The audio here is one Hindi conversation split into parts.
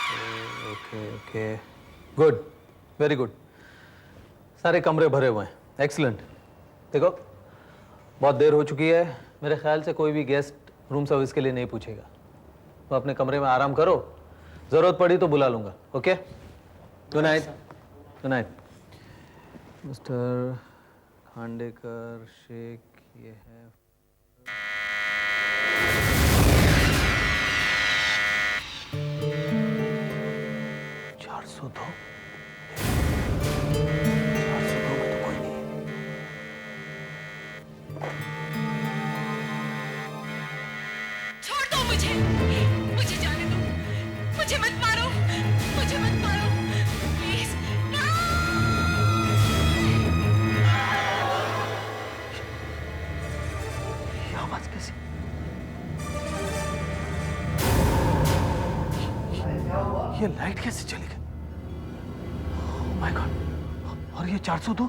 Okay okay, good, very good. सारे कमरे भरे हुए हैं, एक्सीलेंट। देखो, बहुत देर हो चुकी है, मेरे ख्याल से कोई भी गेस्ट रूम सर्विस के लिए नहीं पूछेगा। तो अपने कमरे में आराम करो, जरूरत पड़ी तो बुला लूंगा। Okay, good night. Good night. Mister Khandekar Shaikh, ये है 402। 402 में तो कोई नहीं है। छोड़ दो मुझे, मुझे जाने दो, मुझे मत मारो, मुझे मत मारो, प्लीज। ये आवाज कैसी? ये लाइट कैसे चली गई? ओह माय गॉड! और ये 402?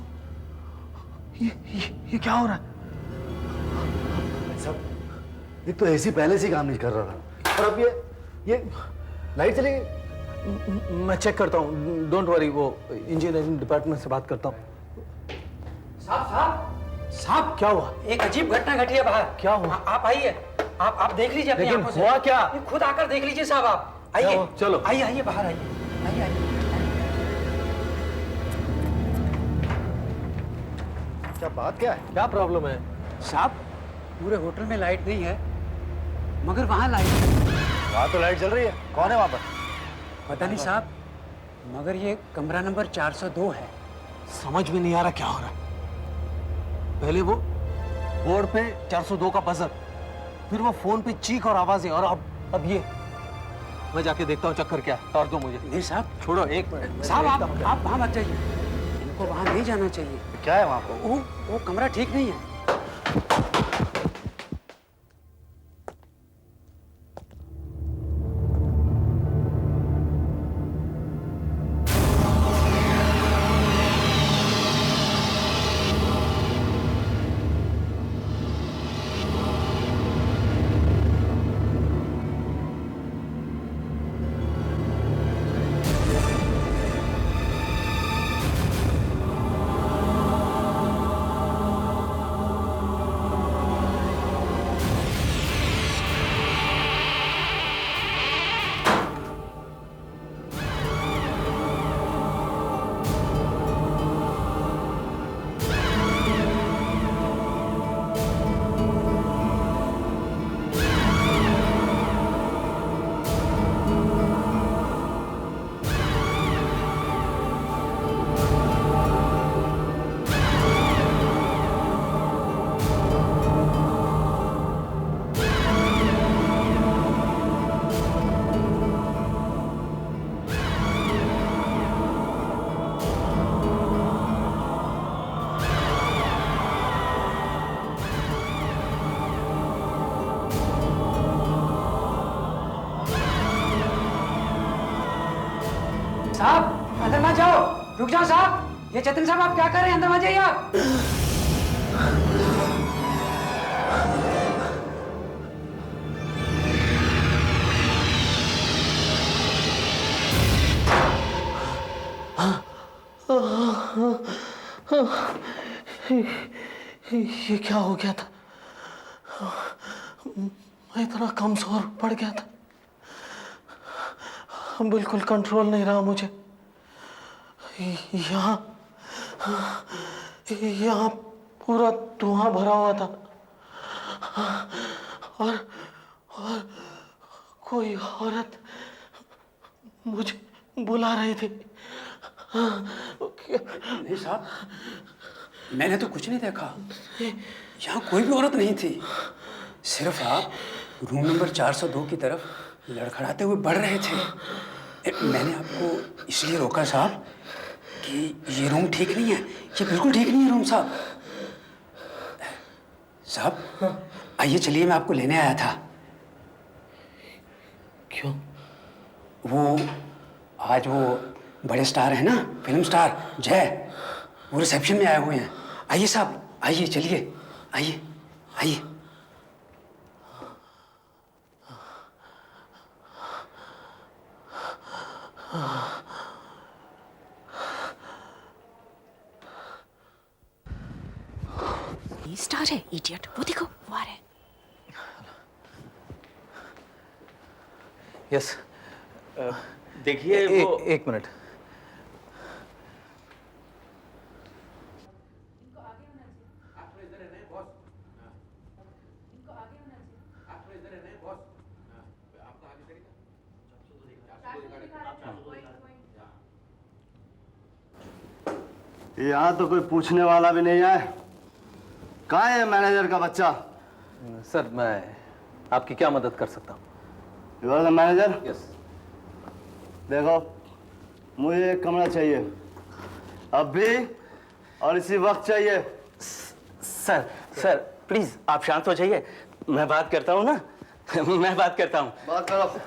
ये क्या हो रहा है? सब एक तो एसी पहले से ही काम नहीं कर रहा था और अब ये लाइट चली गई। मैं चेक करता हूँ, डोंट वरी, वो इंजीनियरिंग डिपार्टमेंट से बात करता हूँ। साहब साहब साहब, क्या हुआ? एक अजीब घटना घटी है बाहर। क्या हुआ? आप आइए, आप देख लीजिए अपनी लेकिन आंखों से। हुआ क्या? ये खुद आकर देख लीजिए साहब, आप क्या आइए। हुआ? चलो। आइए आइए बाहर आइए, आइए आइए। क्या बात क्या है? क्या प्रॉब्लम है? साहब, पूरे होटल में लाइट नहीं है, मगर वहाँ लाइट है। वहाँ तो लाइट जल रही है, कौन है वहाँ पर? पता नहीं साहब, मगर ये कमरा नंबर 402 है। समझ में नहीं आ रहा क्या हो रहा है। पहले वो बोर्ड पे 402 का बजर, फिर वो फोन पे चीख और आवाजें, और अब ये। मैं जाके देखता हूँ चक्कर क्या है। तार दो मुझे। नहीं साहब, छोड़ो, एक मिनट साहब आप वहाँ मत जाइए, इनको वहाँ नहीं जाना चाहिए। क्या है वहाँ पर? वो कमरा ठीक नहीं है। साहब अंदर मत जाओ, रुक जाओ साहब। ये चेतन साहब, आप क्या कर रहे हैं? अंदर मत जाइए आप। ये क्या हो गया था? मैं इतना कमजोर पड़ गया था, बिल्कुल कंट्रोल नहीं रहा मुझे। यहाँ यहाँ पूरा धुआं भरा हुआ था, और कोई औरत मुझे बुला रही थी। नहीं साहब, मैंने तो कुछ नहीं देखा। यहाँ कोई भी औरत नहीं थी, सिर्फ आप रूम नंबर 402 की तरफ लड़खड़ाते हुए बढ़ रहे थे। मैंने आपको इसलिए रोका साहब कि ये रूम ठीक नहीं है, ये बिल्कुल ठीक नहीं है रूम साहब। साहब आइए चलिए, मैं आपको लेने आया था। क्यों? वो आज वो बड़े स्टार है ना, फिल्म स्टार जय, वो रिसेप्शन में आए हुए हैं। आइए साहब, आइए चलिए, आइए आइए। 402 स्टार है इडियट, वो देखो वो आ रहा है। यस देखिए वो एक मिनट। यहाँ तो कोई पूछने वाला भी नहीं है। कहाँ है मैनेजर का बच्चा? सर मैं आपकी क्या मदद कर सकता हूँ? You are the manager? Yes. देखो, मुझे एक कमरा चाहिए अभी और इसी वक्त चाहिए। सर सर प्लीज आप शांत हो जाइए, मैं बात करता हूँ ना। मैं बात करता हूँ। बात करो।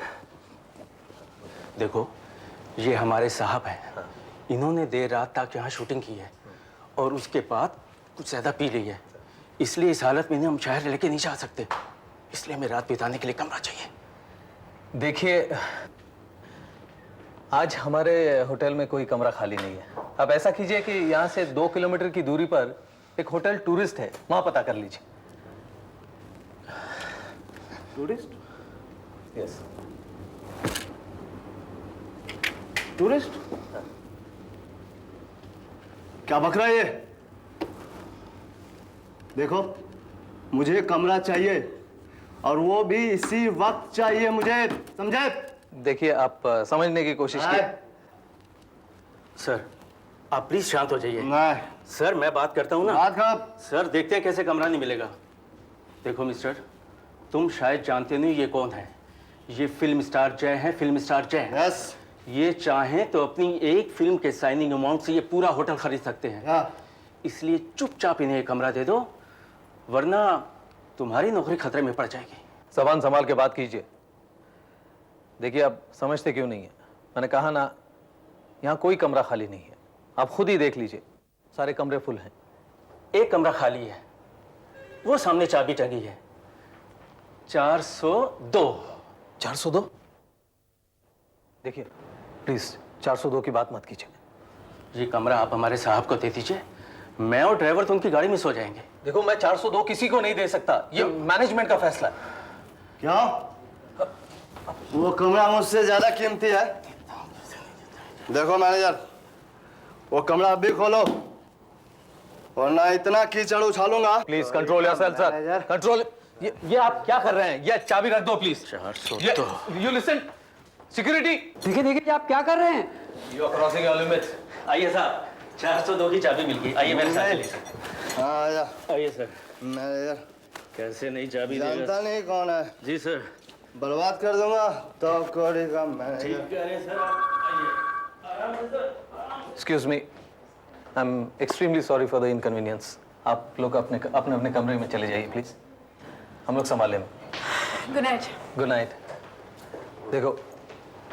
देखो ये हमारे साहब हैं, इन्होंने देर रात तक यहाँ शूटिंग की है और उसके बाद कुछ ज़्यादा पी ली है, इसलिए इस हालत में हम शहर लेके नहीं जा सकते, इसलिए हमें रात बिताने के लिए कमरा चाहिए। देखिए आज हमारे होटल में कोई कमरा खाली नहीं है। आप ऐसा कीजिए कि यहाँ से 2 किलोमीटर की दूरी पर एक होटल टूरिस्ट है, वहां पता कर लीजिए। टूरिस्ट? यस। टूरिस्ट? क्या बक रहा है ये? देखो, मुझे कमरा चाहिए और वो भी इसी वक्त चाहिए मुझे, समझे? देखिए आप समझने की कोशिश कीजिए। सर आप प्लीज शांत हो जाइए। नहीं। सर मैं बात करता हूँ ना। बात कर। सर देखते हैं कैसे कमरा नहीं मिलेगा। देखो मिस्टर, तुम शायद जानते नहीं ये कौन है। ये फिल्म स्टार जय हैं, फिल्म स्टार जय। यस। ये चाहें तो अपनी एक फिल्म के साइनिंग अमाउंट से ये पूरा होटल खरीद सकते हैं। हाँ। इसलिए चुपचाप इन्हें एक कमरा दे दो, वरना तुम्हारी नौकरी खतरे में पड़ जाएगी। जबान संभाल के बात कीजिए। देखिए आप समझते क्यों नहीं है, मैंने कहा ना यहाँ कोई कमरा खाली नहीं है, आप खुद ही देख लीजिए, सारे कमरे फुल हैं। एक कमरा खाली है, वो सामने चाबी टंगी है, 402। 402? देखिए प्लीज 402 की बात मत कीजिए। ये कमरा आप हमारे साहब को दे दीजिए, मैं और ड्राइवर तो उनकी गाड़ी में सो जाएंगे। देखो मैं 402 किसी को नहीं दे सकता, ये मैनेजमेंट का फैसला है। क्या? वो कमरा मुझसे ज्यादा कीमती है? देखो मैनेजर, वो कमरा अभी खोलो वरना इतना कीचड़ उछालूंगा। Please control yourself sir, control. ये आप क्या कर रहे हैं? ये चाबी रख दो प्लीज। 402। You listen, security. देखिए देखिए आप क्या कर रहे हैं? You are crossing your limits. आइए साहब, 402 की चाबी मिल गई। आइए मेरे साथ चलिए। हाँ आजा। आइए सर। मैनेजर कैसे नहीं चाबी देगा? जानता नहीं कौन है, जी सर। बर्बाद कर दूंगा तो कोड़ी का मैनेजर। ठीक कह रहे हैं सर, आप आइए। आराम से सर, आराम से। Excuse me, I am extremely sorry for the inconvenience. आप लोग अपने अपने कमरे में चले जाइए प्लीज, हम लोग संभालेंगे। Good night. Good night. देखो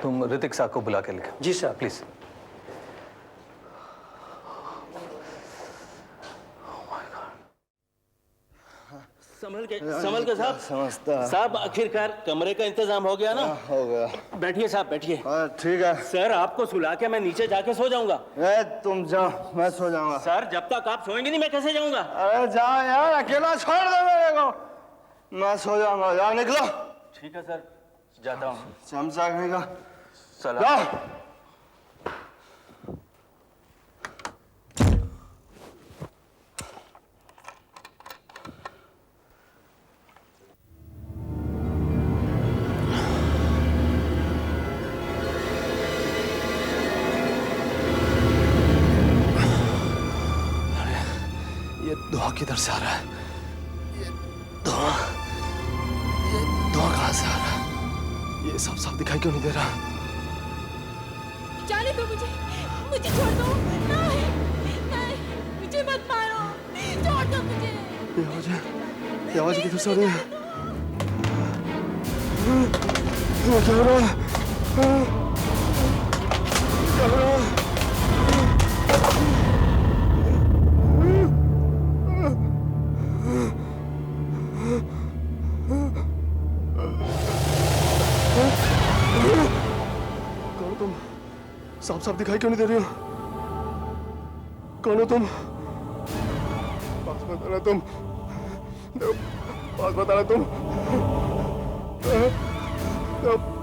तुम ऋतिक साहब को बुला के लिखो। जी सर। प्लीज। संभल के साहब। समझता। साहब आखिरकार कमरे का इंतजाम हो गया ना? हो गया। बैठिए साहब, बैठिए। हाँ ठीक है। सर आपको सुला के मैं नीचे जाके सो जाऊंगा। ए, तुम जाओ, मैं सो जाऊंगा। सर जब तक आप सोएंगे नहीं मैं कैसे जाऊंगा? अरे जाओ यार, अकेला छोड़ दो मेरे को, मैं सो जाऊंगा। जाओ निकलो। ठीक है सर, जाता हूँ। चमचा कहीं का। सलाम। जाओ। ये धुआं किधर से आ रहा है? ये धुआं कहाँ से आ रहा है? ये साफ साफ दिखाई क्यों नहीं दे रहा? जाने दो मुझे, मुझे छोड़ दो। नहीं नहीं, मुझे मत मारो, छोड़ दो मुझे। ये आवाज किधर से आ रही है? क्या हो रहा है? क्या हो रहा है? कौन तुम? साफ साफ दिखाई क्यों नहीं दे रही हो? कौन हो तुम? पास बताना तुम। पास बताना तुम।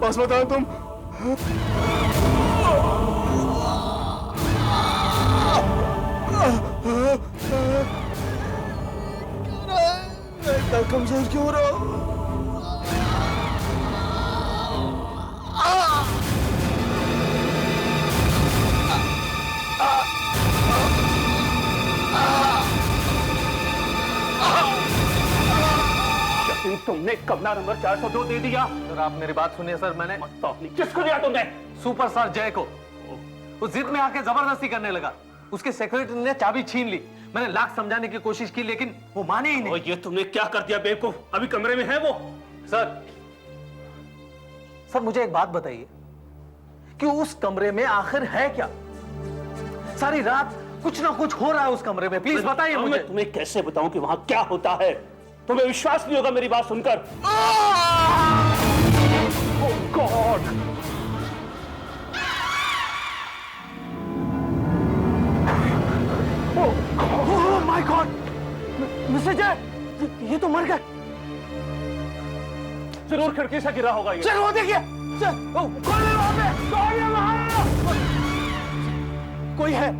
पास बताना तुम। मैं इतना कमजोर क्यों हो रहा हूँ? तुमने कमरा नंबर 402 दे दिया। सर आप मेरी बात सुनिए सर, मैंने किसको दिया तुमने? सुपरस्टार जय को। वो जिद में आके जबरदस्ती करने लगा। उसके सेक्रेटरी ने चाबी छीन ली। मैंने लाख समझाने की कोशिश की लेकिन वो माने ही नहीं। और ये तुमने क्या कर दिया बेवकूफ? अभी कमरे में है वो? सर मुझे एक बात बताइए कि उस कमरे में आखिर है क्या? सारी रात कुछ ना कुछ हो रहा है उस कमरे में, प्लीज बताइए मुझे। मैं तुम्हें कैसे बताऊं कि वहां क्या होता है? तुम्हें विश्वास नहीं होगा मेरी बात सुनकर। Oh God! Oh my God! Mister Jay, ये तो मर गए। जरूर खिड़की से गिरा होगा ये। सर वो देखिए, सर कौन है वहां पे? कौन है वहां? कोई है,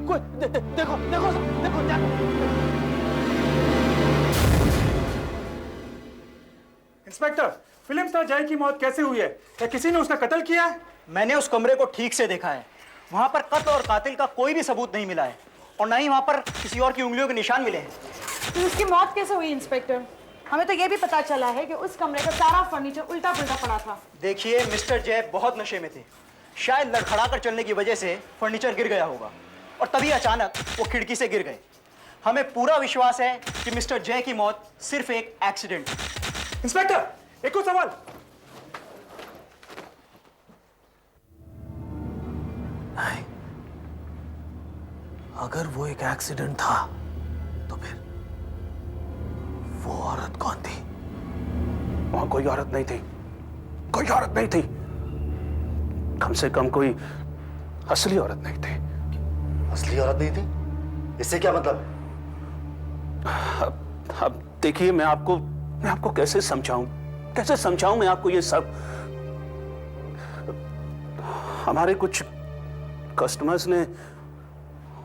कोई देखो देखो देखो इंस्पेक्टर, फिल्म स्टार जय की मौत कैसे हुई है? क्या किसी ने उसका कत्ल किया है? मैंने उस कमरे को ठीक से देखा है। वहां पर कत्ल और कातिल का कोई भी सबूत नहीं मिला है और ना ही वहां पर किसी और की उंगलियों के निशान मिले हैं। तो उसकी मौत कैसे हुई इंस्पेक्टर? हमें तो ये भी पता चला है कि उस कमरे का सारा फर्नीचर उल्टा पुल्टा पड़ा था। देखिए, मिस्टर जय बहुत नशे में थे। शायद लड़खड़ा कर चलने की वजह से फर्नीचर गिर गया होगा और तभी अचानक वो खिड़की से गिर गए। हमें पूरा विश्वास है कि मिस्टर जय की मौत सिर्फ एक एक्सीडेंट है। इंस्पेक्टर, एक और सवाल। नहीं, अगर वो एक एक्सीडेंट था तो फिर वो औरत कौन थी? वहां कोई औरत नहीं थी, कोई औरत नहीं थी। कम से कम कोई असली औरत नहीं थी। असली औरत नहीं थी? इससे क्या मतलब? अब देखिए, मैं आपको कैसे समझाऊं मैं आपको ये सब। हमारे कुछ कस्टमर्स ने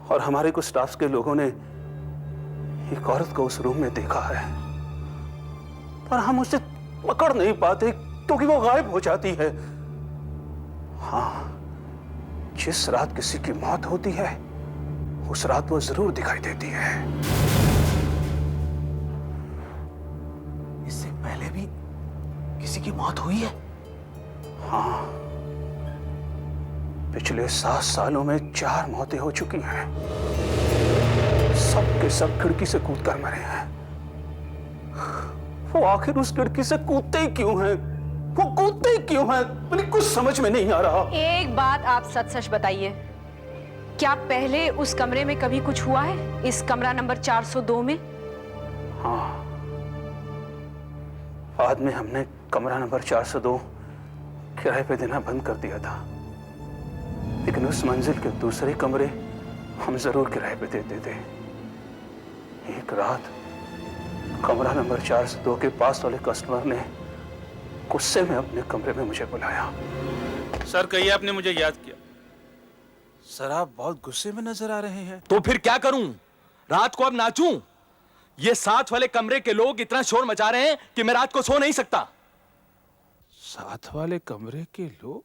और हमारे कुछ स्टाफ के लोगों ने एक औरत को उस रूम में देखा है, पर हम उसे पकड़ नहीं पाते क्योंकि वो गायब हो जाती है। हाँ, जिस रात किसी की मौत होती है उस रात वो जरूर दिखाई देती है। इससे पहले भी किसी की मौत हुई है? हाँ, पिछले 7 सालों में 4 मौतें हो चुकी हैं। सब के सब खिड़की से कूद कर मरे हैं। वो आखिर उस खिड़की से कूदते ही क्यों हैं? वो कूदते ही क्यों हैं? मुझे कुछ समझ में नहीं आ रहा। एक बात आप सच सच बताइए, क्या पहले उस कमरे में कभी कुछ हुआ है? इस कमरा नंबर 402 में? हाँ, बाद में हमने कमरा नंबर 402 किराए पे देना बंद कर दिया था, लेकिन उस मंजिल के दूसरे कमरे हम जरूर किराए पे देते थे। एक रात कमरा नंबर 402 के पास वाले कस्टमर ने गुस्से में अपने कमरे में मुझे बुलाया। सर, कहिए, आपने मुझे याद किया। सर, आप बहुत गुस्से में नजर आ रहे हैं। तो फिर क्या करूं? रात को अब नाचूं? ये साथ वाले कमरे के लोग इतना शोर मचा रहे हैं कि मैं रात को सो नहीं सकता। साथ वाले कमरे के लोग?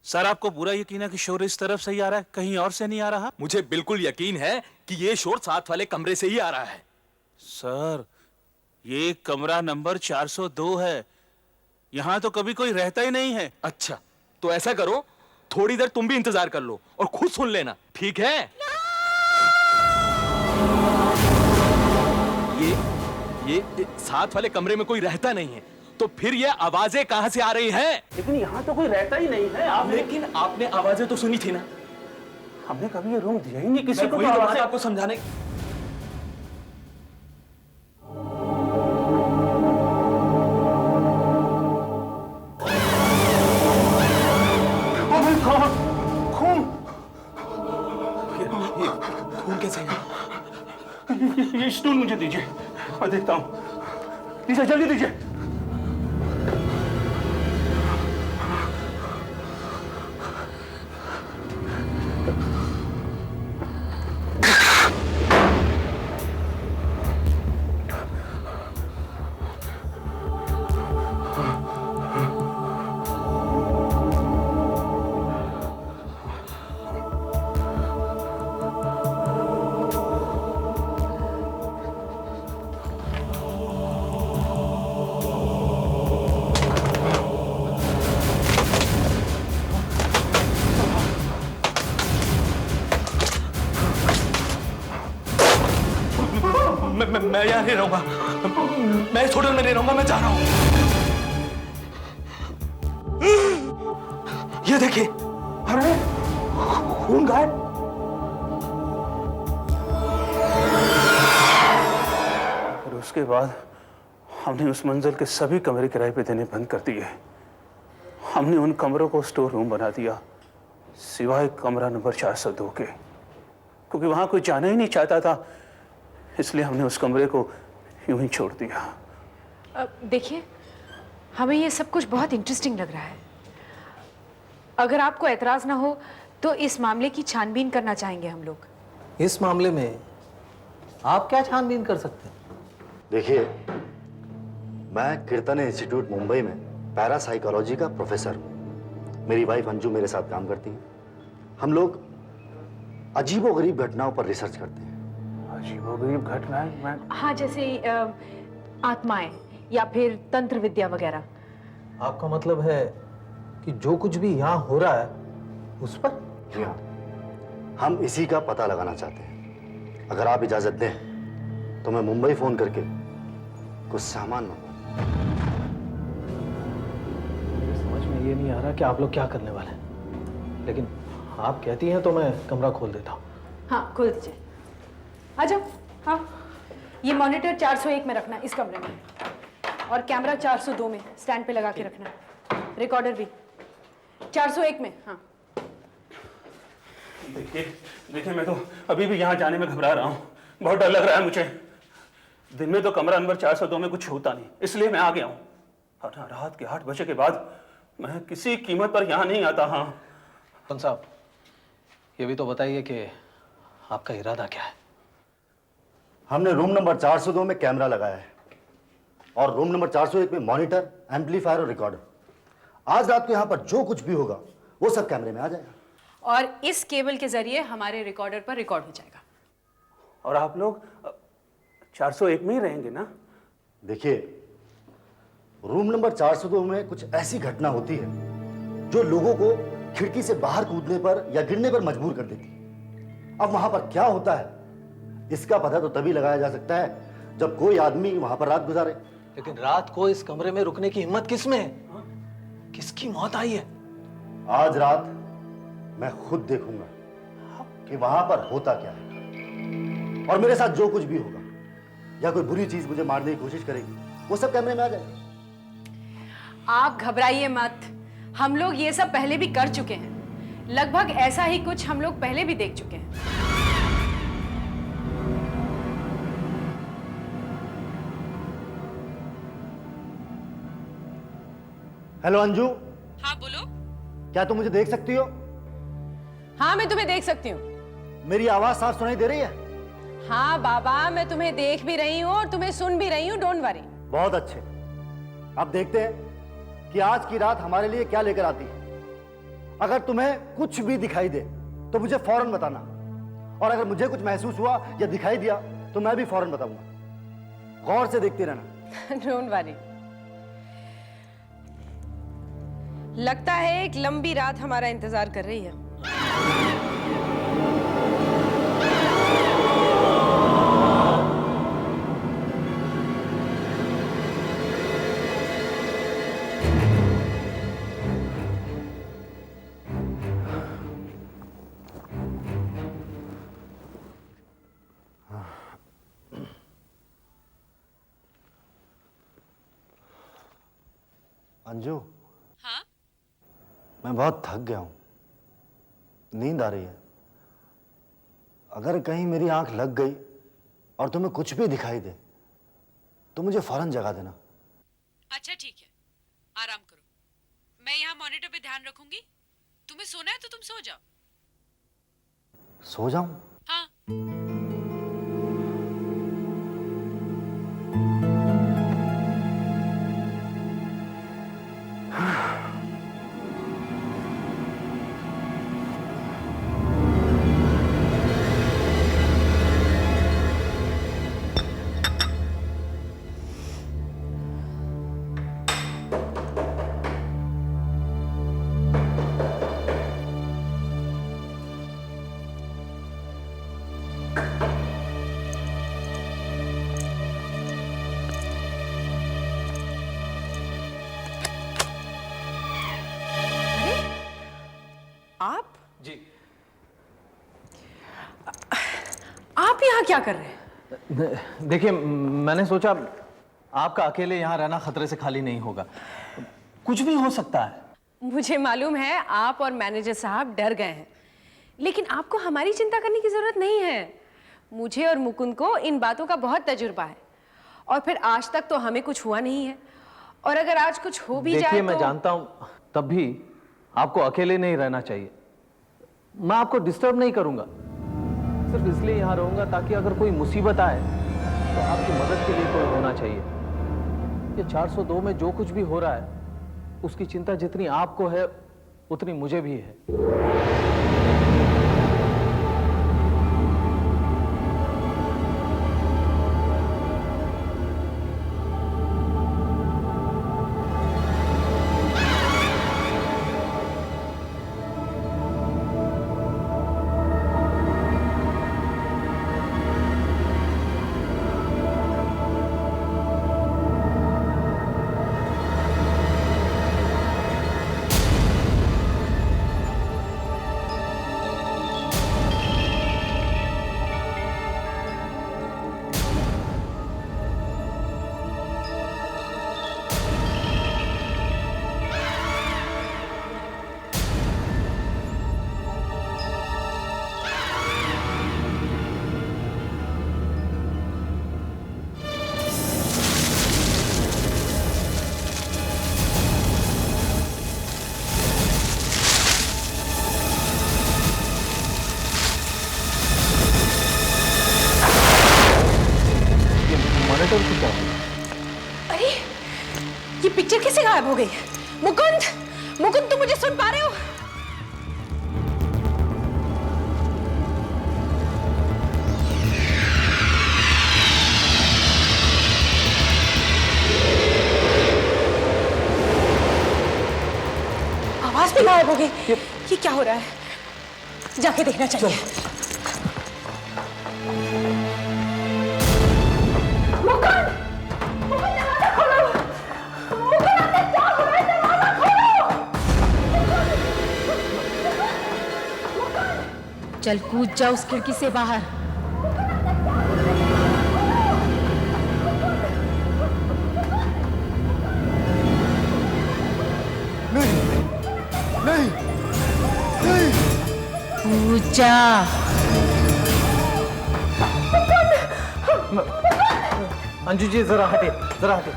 सर, आपको पूरा यकीन है कि शोर इस तरफ से ही आ रहा है, कहीं और से नहीं आ रहा? मुझे बिल्कुल यकीन है कि ये शोर साथ वाले कमरे से ही आ रहा है। सर, ये कमरा नंबर 402 है। यहां तो कभी कोई रहता ही नहीं है। अच्छा, तो ऐसा करो, थोड़ी देर तुम भी इंतजार कर लो और खुद सुन लेना, ठीक है? ये साथ वाले कमरे में कोई रहता नहीं है, तो फिर ये आवाजें कहां से आ रही हैं? लेकिन यहाँ तो कोई रहता ही नहीं है। लेकिन आपने आवाजें तो सुनी थी ना? हमने कभी ये रूम दिया ही नहीं किसी को। वही तो बात आपको समझाने। Oh my God! ये स्टूल मुझे दीजिए, मैं देखता हूँ। दीजिए, जल्दी दीजिए। मैं यहाँ नहीं रहूंगा, मैं इस होटल में नहीं रहूंगा, मैं जा रहा हूँ। ये देखिए, अरे खून गायब। और उसके बाद हमने उस मंजिल के सभी कमरे किराए पे देने बंद कर दिए। हमने उन कमरों को स्टोर रूम बना दिया, सिवाय कमरा नंबर 402 के, क्योंकि वहां कोई जाना ही नहीं चाहता था। इसलिए हमने उस कमरे को यूं ही छोड़ दिया। देखिए, हमें ये सब कुछ बहुत इंटरेस्टिंग लग रहा है। अगर आपको एतराज ना हो तो इस मामले की छानबीन करना चाहेंगे हम लोग। इस मामले में आप क्या छानबीन कर सकते हैं? देखिए, मैं कीर्तन इंस्टीट्यूट मुंबई में पैरासाइकोलॉजी का प्रोफेसर हूँ। मेरी वाइफ अंजू मेरे साथ काम करती है। हम लोग अजीबोगरीब घटनाओं पर रिसर्च करते हैं। अजीबोगरीब घटनाएं? मैं हाँ, जैसे आत्माएं या फिर तंत्र विद्या वगैरह। आपका मतलब है कि जो कुछ भी यहाँ हो रहा है उस पर? जी हाँ, हम इसी का पता लगाना चाहते हैं। अगर आप इजाजत दें तो मैं मुंबई फोन करके कुछ सामान मंगवाऊं। समझ में ये नहीं आ रहा कि आप लोग क्या करने वाले हैं, लेकिन आप कहती हैं तो मैं कमरा खोल देता हूँ। हाँ, खोल दीजिए। आ जाओ। हाँ, ये मॉनिटर 401 में रखना, इस कमरे में, और कैमरा 402 में स्टैंड पे लगा के रखना। रिकॉर्डर भी 401 में। हाँ, देखिए, मैं तो अभी भी यहाँ जाने में घबरा रहा हूँ। बहुत डर लग रहा है मुझे। दिन में तो कमरा नंबर 402 में कुछ होता नहीं, इसलिए मैं आ गया हूँ। और रात के 8 बजे के बाद मैं किसी कीमत पर यहाँ नहीं आता। हाँ कौन साहब, ये भी तो बताइए कि आपका इरादा क्या है? हमने रूम नंबर 402 में कैमरा लगाया है और रूम नंबर 401 में मॉनिटर, एम्पलीफायर और रिकॉर्डर। आज रात को यहाँ पर जो कुछ भी होगा वो सब कैमरे में आ जाएगा। और इस केबल के जरिए हमारे रिकॉर्डर पर रिकॉर्ड हो जाएगा। और आप लोग 401 में ही रहेंगे ना? देखिए, रूम नंबर 402 में कुछ ऐसी घटना होती है जो लोगों को खिड़की से बाहर कूदने पर या गिरने पर मजबूर कर देती है। अब वहां पर क्या होता है इसका पता तो तभी लगाया जा सकता है जब कोई आदमी वहां पर रात गुजारे। लेकिन रात को इस कमरे में रुकने की हिम्मत किसमें है? किसकी मौत आई है? आज रात मैं खुद देखूंगा कि वहां पर होता क्या है, और मेरे साथ जो कुछ भी होगा या कोई बुरी चीज मुझे मारने की कोशिश करेगी वो सब कैमरे में आ जाएगा। आप घबराइए मत, हम लोग ये सब पहले भी कर चुके हैं। लगभग ऐसा ही कुछ हम लोग पहले भी देख चुके हैं। हेलो अंजू। हाँ बोलो। क्या तुम मुझे देख सकती हो? हाँ, मैं तुम्हें देख सकती हूँ। मेरी आवाज साफ सुनाई दे रही है? हाँ बाबा, मैं तुम्हें देख भी रही हूँ और तुम्हें सुन भी रही हूँ। Don't worry. बहुत अच्छे। अब देखते हैं कि आज की रात हमारे लिए क्या लेकर आती है। अगर तुम्हें कुछ भी दिखाई दे तो मुझे फौरन बताना, और अगर मुझे कुछ महसूस हुआ या दिखाई दिया तो मैं भी फौरन बताऊंगा। गौर से देखते रहना। Don't worry. लगता है एक लंबी रात हमारा इंतजार कर रही है। अंजू, हाँ? मैं बहुत थक गया हूं, नींद आ रही है। अगर कहीं मेरी आंख लग गई और तुम्हें कुछ भी दिखाई दे तो मुझे फौरन जगा देना। अच्छा ठीक है, आराम करो। मैं यहाँ मॉनिटर पे ध्यान रखूंगी। तुम्हें सोना है तो तुम सो जाओ। सो जाऊं? हाँ। आप जी। आप यहाँ क्या कर रहे हैं? देखिए, मैंने सोचा आपका अकेले यहाँ रहना खतरे से खाली नहीं होगा। कुछ भी हो सकता है। मुझे मालूम है आप और मैनेजर साहब डर गए हैं, लेकिन आपको हमारी चिंता करने की जरूरत नहीं है। मुझे और मुकुंद को इन बातों का बहुत तजुर्बा है, और फिर आज तक तो हमें कुछ हुआ नहीं है, और अगर आज कुछ हो भी जाए देखिए, तो... मैं जानता हूँ, तब भी आपको अकेले नहीं रहना चाहिए। मैं आपको डिस्टर्ब नहीं करूंगा, सिर्फ इसलिए यहाँ रहूंगा ताकि अगर कोई मुसीबत आए तो आपकी मदद के लिए कोई होना चाहिए। ये 402 में जो कुछ भी हो रहा है उसकी चिंता जितनी आपको है उतनी मुझे भी है। अरे, ये पिक्चर कैसे गायब हो गई? मुकुंद, मुकुंद, तुम मुझे सुन पा रहे हो? आवाज भी गायब हो गई। ये क्या हो रहा है? जाके देखना चाहिए। चल कूद जा उस खिड़की से बाहर। नहीं, नहीं, नहीं। कूद जा। अंजू जी, जरा हटे, जरा हटे।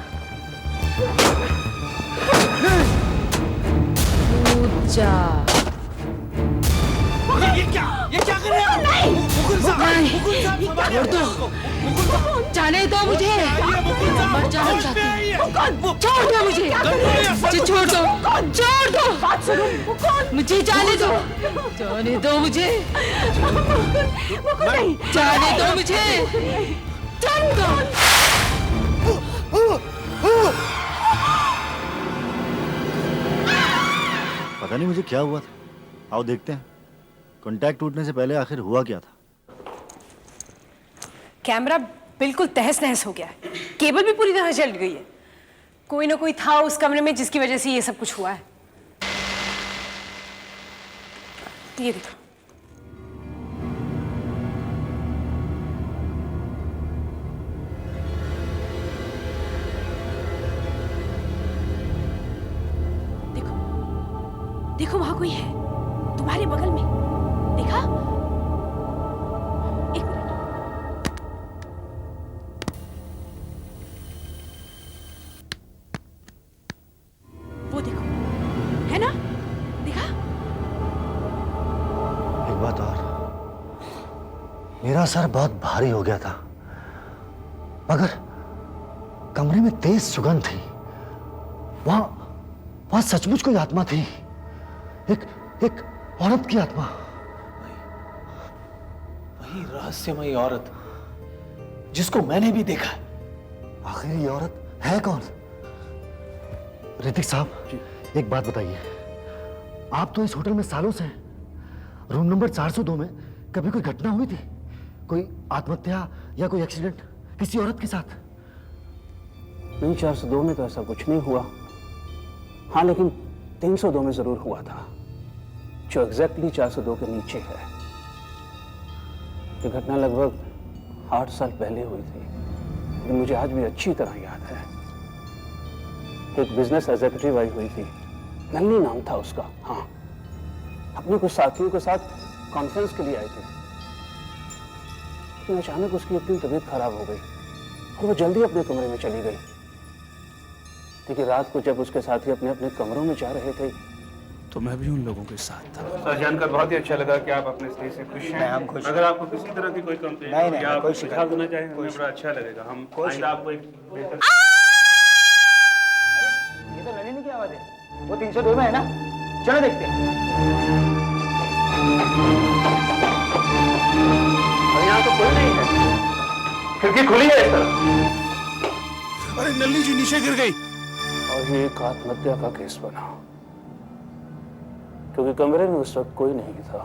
कूद जा। ये क्या कर रहे हैं? नहीं, मुकुंद साहब, छोड़ दो, जाने दो मुझे। मर जाना चाहती हूँ। छोड़ दो मुझे, मुझे छोड़ दो, छोड़ दो। बात सुनो, मुझे जाने दो, जाने दो मुझे, जाने दो मुझे, जाने दो। पता नहीं मुझे क्या हुआ था। आओ देखते हैं, कांटेक्ट टूटने से पहले आखिर हुआ क्या था। कैमरा बिल्कुल तहस नहस हो गया है, केबल भी पूरी तरह जल गई है। कोई ना कोई था उस कमरे में जिसकी वजह से ये सब कुछ हुआ है। ये देखो, देखो, देखो वहां कोई है तुम्हारे बगल में। देखा? एक मिनट। मेरा सर बहुत भारी हो गया था, मगर कमरे में तेज सुगंध थी। वहां सचमुच कोई आत्मा थी, एक औरत की आत्मा। वही रहस्यमयी औरत जिसको मैंने भी देखा है। आखिर ये औरत है कौन? ऋतिक साहब, एक बात बताइए, आप तो इस होटल में सालों से हैं। रूम नंबर 402 में कभी कोई घटना हुई थी? कोई आत्महत्या या कोई एक्सीडेंट किसी औरत के साथ? नहीं, 402 में तो ऐसा कुछ नहीं हुआ। हाँ, लेकिन 302 में जरूर हुआ था, जो एग्जैक्टली 402 के नीचे है। ये घटना लगभग 8 साल पहले हुई थी, लेकिन मुझे आज भी अच्छी तरह याद है। एक बिजनेस एग्जीक्यूटिव आई हुई थी, नन्नी नाम था उसका। हाँ, अपने कुछ साथियों के साथ कॉन्फ्रेंस के लिए आई थी, लेकिन अचानक उसकी एक दिन तबीयत खराब हो गई और वो जल्दी अपने कमरे में चली गई। देखिए, रात को जब उसके साथी अपने अपने कमरों में जा रहे थे तो मैं भी उन लोगों के साथ था। सर, जानकर बहुत ही अच्छा लगा कि आप अपने स्टे से खुश हैं। हम खुश हैं। अगर आपको किसी तरह की कोई कंप्लेंट नहीं, नहीं, या आप कोई सुझाव देना चाहें, हमें बड़ा अच्छा लगेगा। हम आइंदा आपको एक बेहतर ये तो नलिनी की आवाज है, वो 302 में है ना? चलो देखते हैं। और यहाँ तो कोई नहीं है, खिड़की खुली है इस तरफ। अरे नलिनी जी नीचे गिर गई। और ये एक आत्महत्या का केस बना, क्योंकि कमरे में उस वक्त कोई नहीं था।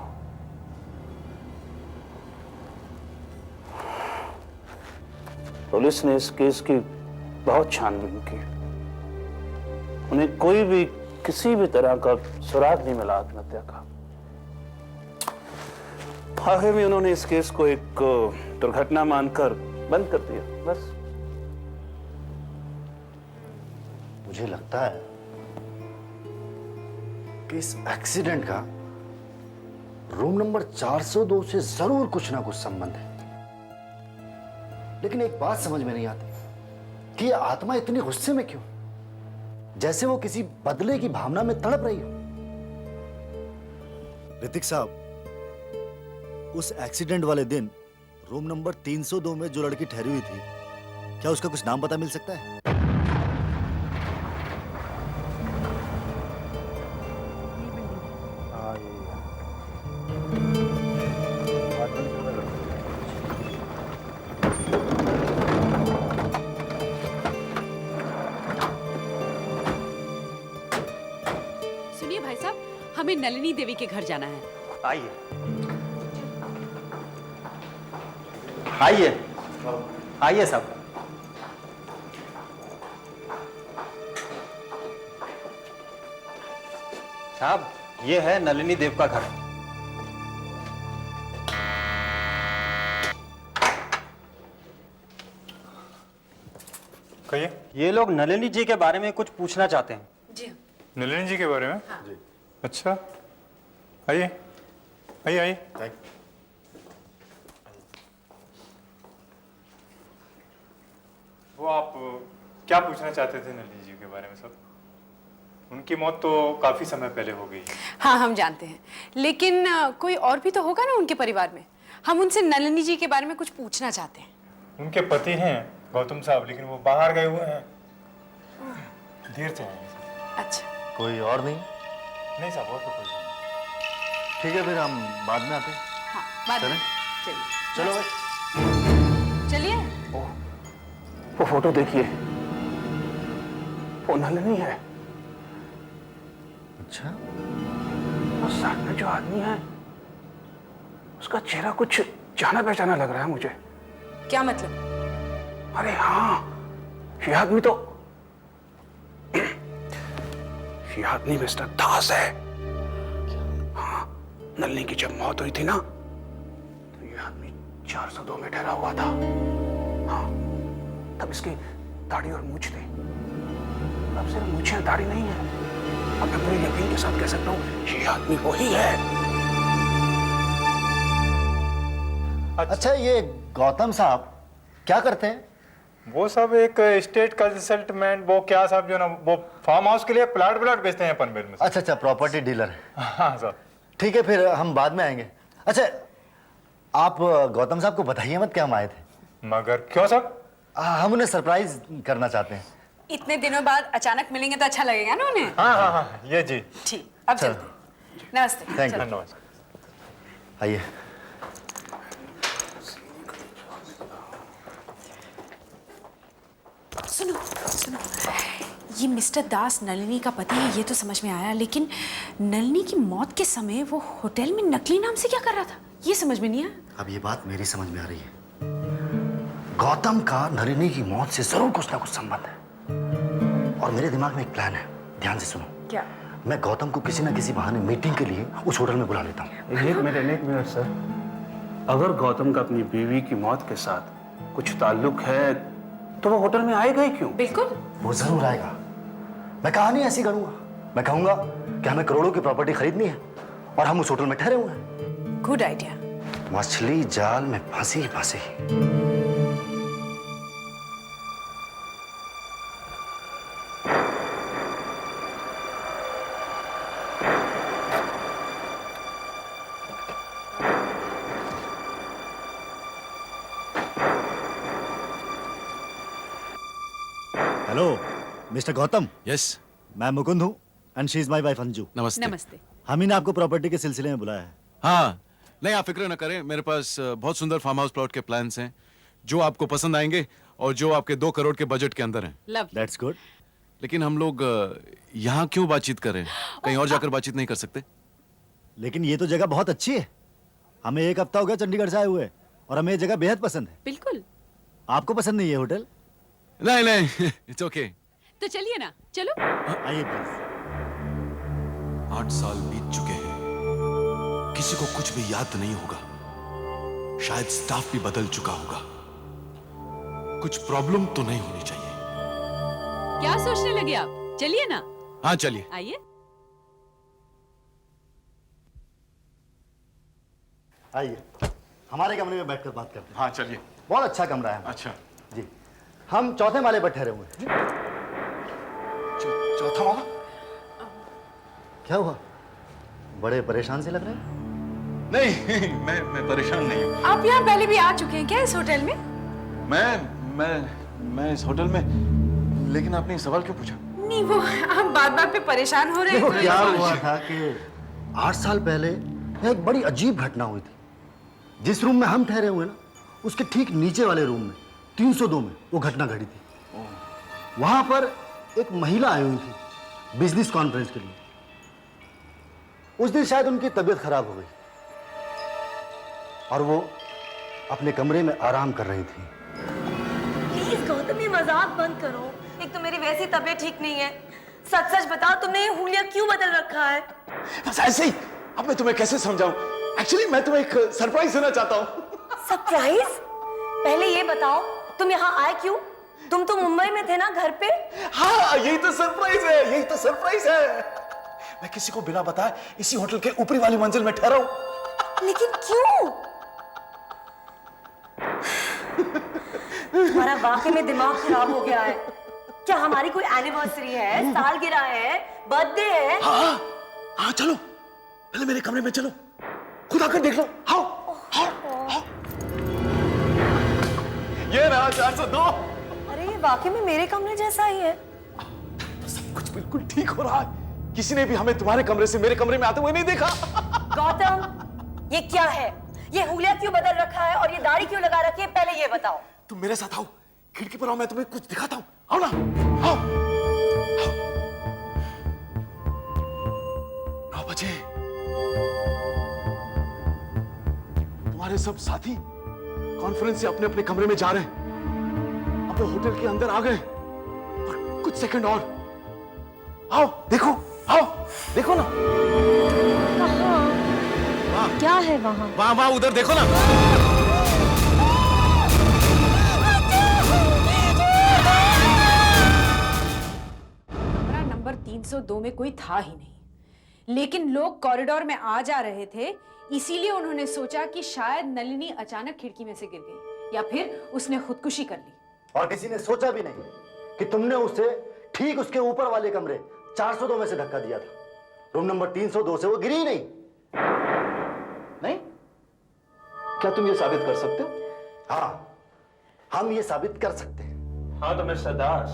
पुलिस ने इस केस की बहुत छानबीन की, उन्हें कोई भी किसी भी तरह का सुराग नहीं मिला आत्महत्या का। आखिर में उन्होंने इस केस को एक दुर्घटना मानकर बंद कर दिया, बस। मुझे लगता है कि इस एक्सीडेंट का रूम नंबर 402 से जरूर कुछ ना कुछ संबंध है। लेकिन एक बात समझ में नहीं आती कि ये आत्मा इतनी गुस्से में क्यों, जैसे वो किसी बदले की भावना में तड़प रही हो। ऋतिक साहब, उस एक्सीडेंट वाले दिन रूम नंबर 302 में जो लड़की ठहरी हुई थी, क्या उसका कुछ नाम पता मिल सकता है? सुनिए भाई साहब, हमें नलिनी देवी के घर जाना है। आइए आइए आइए साहब। साहब, ये है नलिनी देव का घर। कहिए। ये लोग नलिनी जी के बारे में कुछ पूछना चाहते हैं। जी नलिनी जी के बारे में? जी। अच्छा, आइए आइए आइए। वो आप क्या पूछना चाहते थे नलिनी जी के बारे में? सब उनकी मौत तो काफी समय पहले हो गई। हाँ, हम जानते हैं, लेकिन कोई और भी तो होगा ना उनके परिवार में। हम उनसे नलिनी जी के बारे में कुछ पूछना चाहते हैं। उनके पति हैं गौतम साहब, लेकिन वो बाहर गए हुए हैं, देर से आएंगे। अच्छा, कोई और नहीं? नहीं साहब, और तो कोई नहीं। ठीक है, फिर हम बाद में आते हैं। हाँ, बाद में। चलें? चलिए, चलो भाई। चलिए। वो फोटो देखिए, वो नलिनी है। अच्छा, और साथ में जो आदमी है, उसका चेहरा कुछ जाना पहचाना लग रहा है मुझे। क्या मतलब? अरे हाँ, ये आदमी तो ये आदमी मिस्टर दास है। हाँ, नलिनी की जब मौत हुई थी ना, तो ये आदमी 402 में ठहरा हुआ था। हाँ, तब इसकी दाढ़ी और मूंछ थी। अब सिर्फ मूंछ और दाढ़ी नहीं है, अब मैं पूरे यकीन के साथ कह सकता हूँ ये आदमी वही है। अच्छा, ये गौतम साहब क्या करते हैं? वो सब एक स्टेट कंसल्टेंट, वो क्या साहब जो ना, वो फार्म हाउस के लिए प्लाट बेचते हैं पनवेल में। अच्छा, प्रॉपर्टी डीलर है। हाँ साहब। ठीक है, फिर हम बाद में आएंगे। अच्छा, आप गौतम साहब को बताइए मत क्या हम आए थे। मगर क्यों साहब? हम उन्हें सरप्राइज करना चाहते हैं। इतने दिनों बाद अचानक मिलेंगे तो अच्छा लगेगा ना उन्हें। हाँ हाँ हाँ, ये जी। ठीक, अब चलते हैं। नमस्ते। Thank you. धन्यवाद। आइए। सुनो सुनो, ये मिस्टर दास नलिनी का पति है, ये तो समझ में आया, लेकिन नलिनी की मौत के समय वो होटल में नकली नाम से क्या कर रहा था, ये समझ में नहीं आया। अब ये बात मेरी समझ में आ रही है। गौतम का नलिनी की मौत से जरूर कुछ ना कुछ संबंध है और मेरे दिमाग में एक प्लान है, ध्यान से सुनो। क्या? मैं गौतम को किसी ना किसी बहाने मीटिंग के लिए उस होटल में बुला लेता हूँ। एक मिनट सर, अगर गौतम का अपनी बीवी की मौत के साथ कुछ ताल्लुक है तो वो होटल में आएगा ही क्यों? बिल्कुल, वो जरूर आएगा। मैं कहानी ऐसी करूंगा, मैं कहूंगा कि हमें करोड़ों की प्रॉपर्टी खरीदनी है और हम उस होटल में ठहरे हुए हैं। Good idea. मछली जाल में फंसी ही फंसी। Hello mister Gautam. यस। मैं मुकुंद हूँ and she is my wife Anju. नमस्ते। नमस्ते। हम ही ने आपको प्रॉपर्टी के सिलसिले में बुलाया है। हाँ, नहीं आप फिक्र न करें, मेरे पास बहुत सुंदर फार्म हाउस प्लॉट के प्लान्स हैं जो आपको पसंद आएंगे और जो आपके 2 करोड़ के बजट के अंदर हैं। लवली। That's good. लेकिन हम लोग यहाँ क्यों बातचीत करें? कहीं और जाकर बातचीत नहीं कर सकते? लेकिन ये तो जगह बहुत अच्छी है। हमें 1 हफ्ता हो गया चंडीगढ़ से आए हुए और हमें ये जगह बेहद पसंद है। बिल्कुल। आपको पसंद नहीं है होटल? नहीं, इट्स ओके। तो चलिए ना, चलो। आइए प्लीज। 8 साल बीत चुके हैं, किसी को कुछ भी याद नहीं होगा, शायद स्टाफ भी बदल चुका होगा, कुछ प्रॉब्लम तो नहीं होनी चाहिए। क्या सोचने लगे आप? चलिए ना। हाँ चलिए। आइए। आइए, हमारे कमरे में बैठकर बात करते हैं। हाँ चलिए। बहुत अच्छा कमरा है। अच्छा जी, हम 4थे माले पर ठहरे हुए हैं। चौथा माला? क्या हुआ? बड़े परेशान से लग रहे हैं। नहीं, मैं परेशान नहीं हूँ। आप यहाँ पहले भी आ चुके हैं क्या इस होटल में? मैं इस होटल में, लेकिन आपने सवाल क्यों पूछा? नहीं, वो आप बात पे परेशान हो रहे देखो हैं। क्या हुआ था कि 8 साल पहले एक बड़ी अजीब घटना हुई थी। जिस रूम में हम ठहरे हुए ना, उसके ठीक नीचे वाले रूम में 302 में वो घटना घटी थी। वहां पर एक महिला आई हुई थी बिजनेस कॉन्फ्रेंस के लिए। उस दिन शायद उनकी तबीयत खराब हो गई और वो अपने कमरे में आराम कर रही थी। प्लीज गौतम, ये मजाक बंद करो। एक तो मेरी वैसी तबीयत ठीक नहीं है। सच सच बताओ, तुमने ये हुलिया क्यों बदल रखा है? बस ऐसे ही। अब मैं तुम्हें कैसे समझाऊं? एक्चुअली मैं तुम्हें एक सरप्राइज देना चाहता हूँ। सरप्राइज? पहले ये बताओ, तुम यहाँ आए क्यों? तुम तो मुंबई में थे ना, घर पे? हाँ, यही तो सरप्राइज है, यही तो सरप्राइज है। मैं किसी को बिना बताए इसी होटल के ऊपरी वाली मंजिल में ठहरा हूँ। लेकिन क्यों? तुम्हारा वाकई में दिमाग खराब हो गया है क्या? हमारी कोई एनिवर्सरी है, सालगिरह है, बर्थडे है? हाँ, हाँ चलो, पहले मेरे कमरे में चलो, खुद आकर देख लो। हाँ, हाँ, हाँ। ये रहा 402। अरे ये वाकई में मेरे कमरे जैसा ही है। सब कुछ बिल्कुल ठीक हो रहा है। किसी ने भी हमें तुम्हारे कमरे से मेरे कमरे में आते हुए नहीं देखा। गौतम, ये क्या है? ये हुलिया क्यों बदल रखा है और ये दाढ़ी क्यों लगा रखी है? पहले ये बताओ। तुम मेरे साथ आओ, खिड़की पर आओ, मैं तुम्हें कुछ दिखाता हूँ। आओ ना, आओ। 9 बजे। तुम्हारे सब साथी कॉन्फ्रेंस से अपने अपने कमरे में जा रहे हैं। अब वो होटल के अंदर आ गए और कुछ सेकंड और। आओ देखो, आओ देखो ना। कहाँ? क्या है वहाँ? वहां उधर देखो ना। कमरा नंबर 302 में कोई था ही नहीं, लेकिन लोग कॉरिडोर में आ जा रहे थे, इसीलिए उन्होंने सोचा कि शायद नलिनी अचानक खिड़की में से गिर गई या फिर उसने खुदकुशी कर ली। और किसी ने सोचा भी नहीं कि तुमने उसे ठीक उसके ऊपर वाले कमरे 402 में से धक्का दिया था। रूम नंबर 302 से वो गिरी ही नहीं। नहीं? क्या तुम ये साबित कर सकते हो? हाँ, हम ये साबित कर सकते हैं। हाँ तो मिस्टर दास,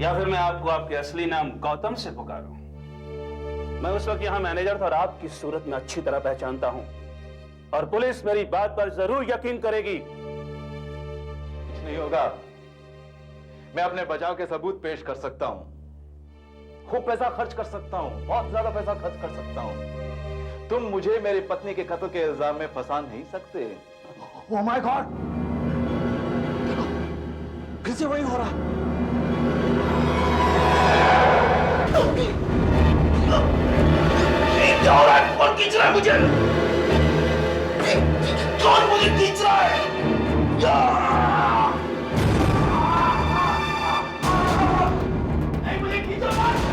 या फिर मैं आपको आपके असली नाम गौतम से पुकारूं? मैं उस वक्त यहाँ मैनेजर था और आपकी सूरत में अच्छी तरह पहचानता हूं, और पुलिस मेरी बात पर जरूर यकीन करेगी। कुछ नहीं होगा, मैं अपने बचाव के सबूत पेश कर सकता हूं, खूब पैसा खर्च कर सकता हूं, बहुत ज्यादा पैसा खर्च कर सकता हूं। तुम मुझे मेरी पत्नी के कत्ल के इल्जाम में फंसा नहीं सकते। ओह माय गॉड, फिर से वही हो रहा। क्या हो रहा है? कौन खींच रहा है मुझे? कौन मुझे खींच रहा है? मुझे खींचो मत।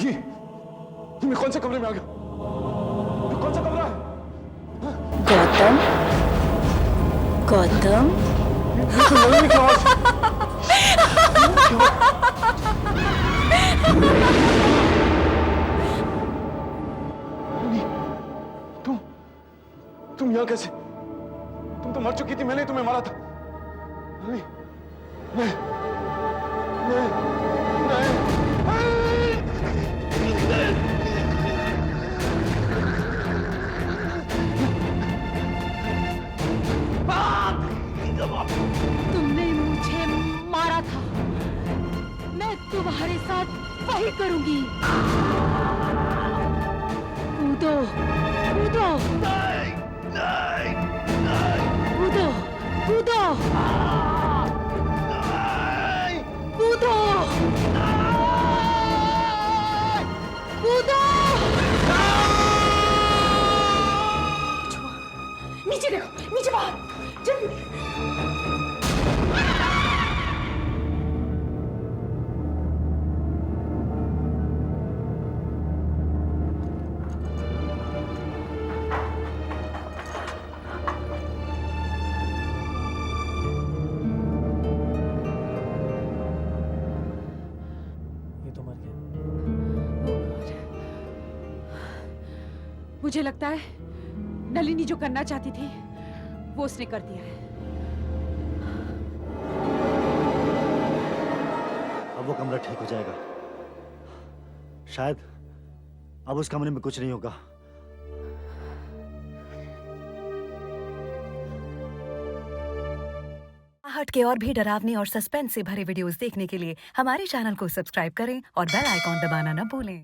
ये मैं कौन से कमरे में आ गया? ये कौन सा कमरा है? गौतम, गौतम, तुम यहाँ कैसे? तुम तो मर चुकी थी, मैंने ही तुम्हें मारा था। नहीं, नहीं, नहीं, तुमने मुझे मारा था, मैं तुम्हारे साथ वही करूंगी। कूदो, कूदो, कूदो, कूदो, कूदो, कूदो। नीचे देखो, नीचे बाहर, जल्दी। मुझे लगता है नलिनी जो करना चाहती थी वो उसने कर दिया है। अब वो कमरा ठीक हो जाएगा, शायद अब उस कमरे में कुछ नहीं होगा। हट के और भी डरावने और सस्पेंस से भरे वीडियोस देखने के लिए हमारे चैनल को सब्सक्राइब करें और बेल आइकॉन दबाना न भूलें।